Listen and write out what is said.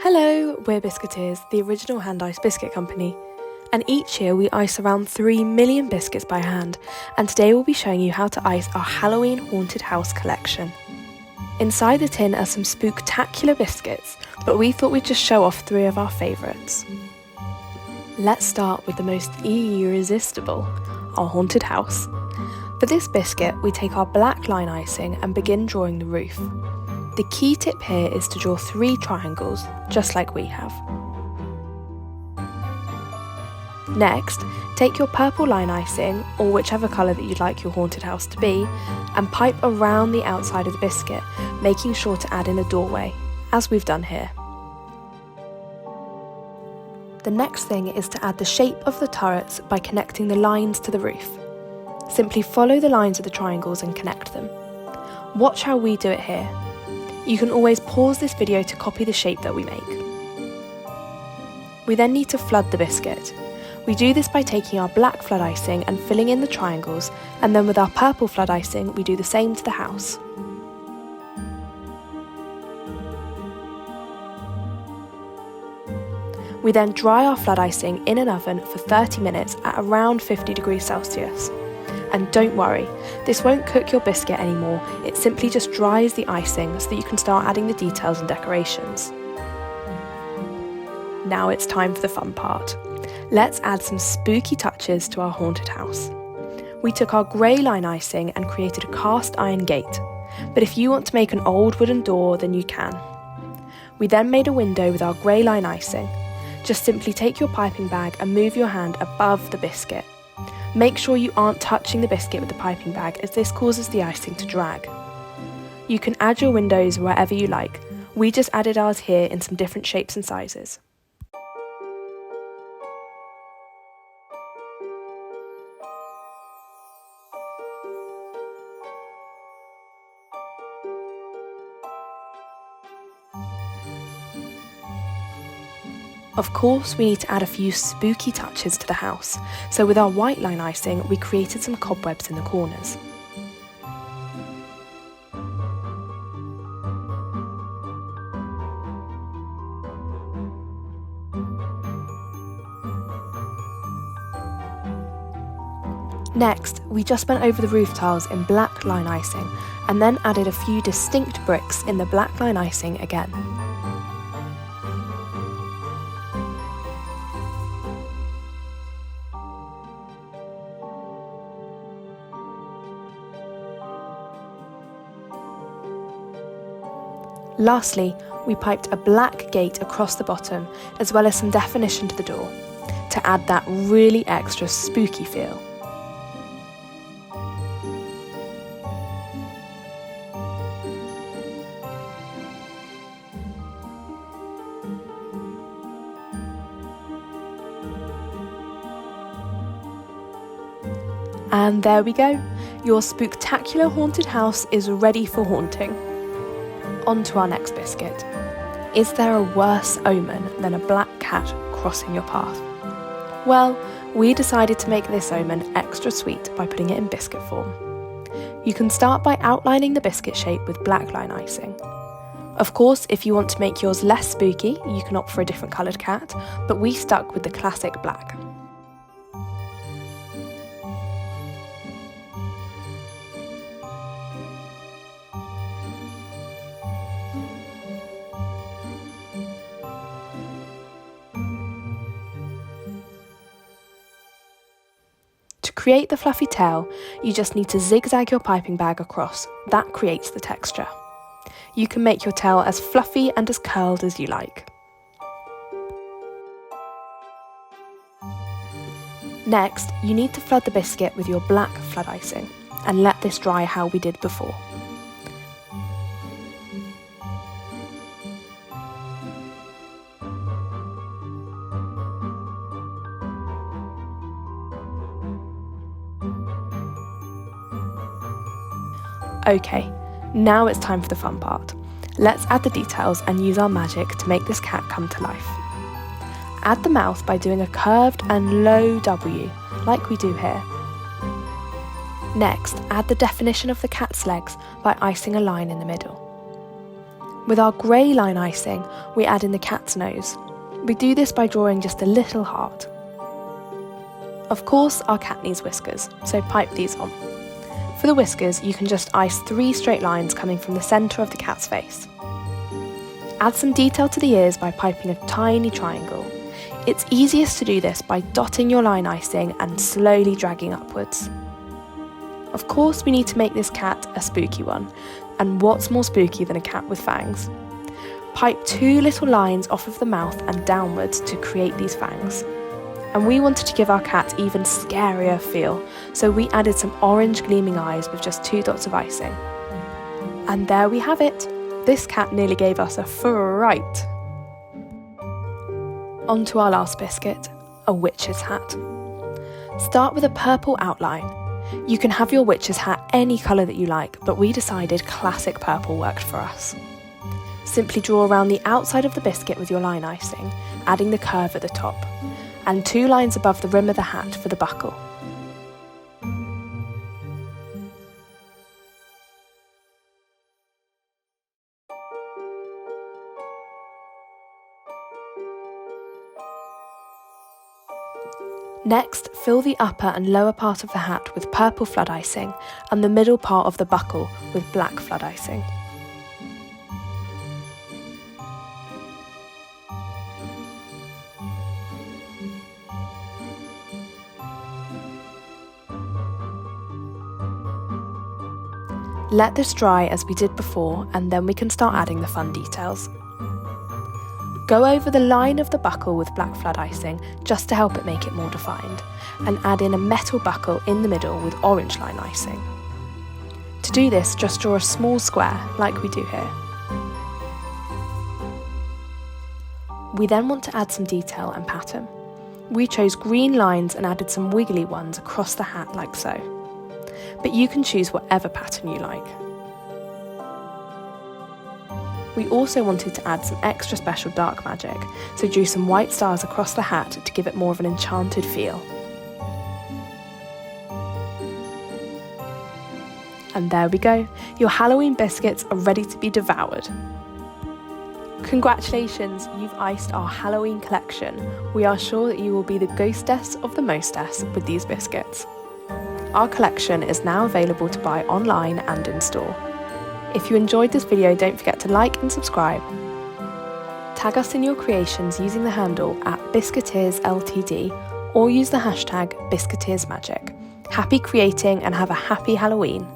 Hello, we're Biscuiteers, the original hand-iced biscuit company. And each year we ice around 3 million biscuits by hand, and today we'll be showing you how to ice our Halloween haunted house collection. Inside the tin are some spooktacular biscuits, but we thought we'd just show off 3 of our favourites. Let's start with the most irresistible, our haunted house. For this biscuit, we take our black line icing and begin drawing the roof. The key tip here is to draw 3 triangles, just like we have. Next, take your purple line icing, or whichever colour that you'd like your haunted house to be, and pipe around the outside of the biscuit, making sure to add in a doorway, as we've done here. The next thing is to add the shape of the turrets by connecting the lines to the roof. Simply follow the lines of the triangles and connect them. Watch how we do it here. You can always pause this video to copy the shape that we make. We then need to flood the biscuit. We do this by taking our black flood icing and filling in the triangles, and then with our purple flood icing we do the same to the house. We then dry our flood icing in an oven for 30 minutes at around 50 degrees Celsius. And don't worry, this won't cook your biscuit anymore, it simply just dries the icing so that you can start adding the details and decorations. Now it's time for the fun part. Let's add some spooky touches to our haunted house. We took our grey line icing and created a cast iron gate, but if you want to make an old wooden door, then you can. We then made a window with our grey line icing. Just simply take your piping bag and move your hand above the biscuit. Make sure you aren't touching the biscuit with the piping bag, as this causes the icing to drag. You can add your windows wherever you like. We just added ours here in some different shapes and sizes. Of course, we need to add a few spooky touches to the house, so with our white line icing we created some cobwebs in the corners. Next, we just went over the roof tiles in black line icing, and then added a few distinct bricks in the black line icing again. Lastly, we piped a black gate across the bottom, as well as some definition to the door, to add that really extra spooky feel. And there we go, your spooktacular haunted house is ready for haunting. On to our next biscuit. Is there a worse omen than a black cat crossing your path? Well, we decided to make this omen extra sweet by putting it in biscuit form. You can start by outlining the biscuit shape with black line icing. Of course, if you want to make yours less spooky, you can opt for a different coloured cat, but we stuck with the classic black. To create the fluffy tail, you just need to zigzag your piping bag across. That creates the texture. You can make your tail as fluffy and as curled as you like. Next, you need to flood the biscuit with your black flood icing, and let this dry how we did before. Okay, now it's time for the fun part. Let's add the details and use our magic to make this cat come to life. Add the mouth by doing a curved and low W, like we do here. Next, add the definition of the cat's legs by icing a line in the middle. With our grey line icing, we add in the cat's nose. We do this by drawing just a little heart. Of course, our cat needs whiskers, so pipe these on. For the whiskers, you can just ice 3 straight lines coming from the centre of the cat's face. Add some detail to the ears by piping a tiny triangle. It's easiest to do this by dotting your line icing and slowly dragging upwards. Of course, we need to make this cat a spooky one, and what's more spooky than a cat with fangs? Pipe 2 little lines off of the mouth and downwards to create these fangs. And we wanted to give our cat even scarier feel, so we added some orange gleaming eyes with just 2 dots of icing. And there we have it! This cat nearly gave us a fright! On to our last biscuit, a witch's hat. Start with a purple outline. You can have your witch's hat any colour that you like, but we decided classic purple worked for us. Simply draw around the outside of the biscuit with your line icing, adding the curve at the top, and 2 lines above the rim of the hat for the buckle. Next, fill the upper and lower part of the hat with purple flood icing and the middle part of the buckle with black flood icing. Let this dry as we did before, and then we can start adding the fun details. Go over the line of the buckle with black flood icing just to help it make it more defined, and add in a metal buckle in the middle with orange line icing. To do this, just draw a small square like we do here. We then want to add some detail and pattern. We chose green lines and added some wiggly ones across the hat like so. But you can choose whatever pattern you like. We also wanted to add some extra special dark magic, so drew some white stars across the hat to give it more of an enchanted feel. And there we go, your Halloween biscuits are ready to be devoured. Congratulations, you've iced our Halloween collection. We are sure that you will be the ghostess of the mostess with these biscuits. Our collection is now available to buy online and in store. If you enjoyed this video, don't forget to like and subscribe. Tag us in your creations using the handle @Biscuiteers Ltd or use the hashtag BiscuiteersMagic. Happy creating and have a happy Halloween!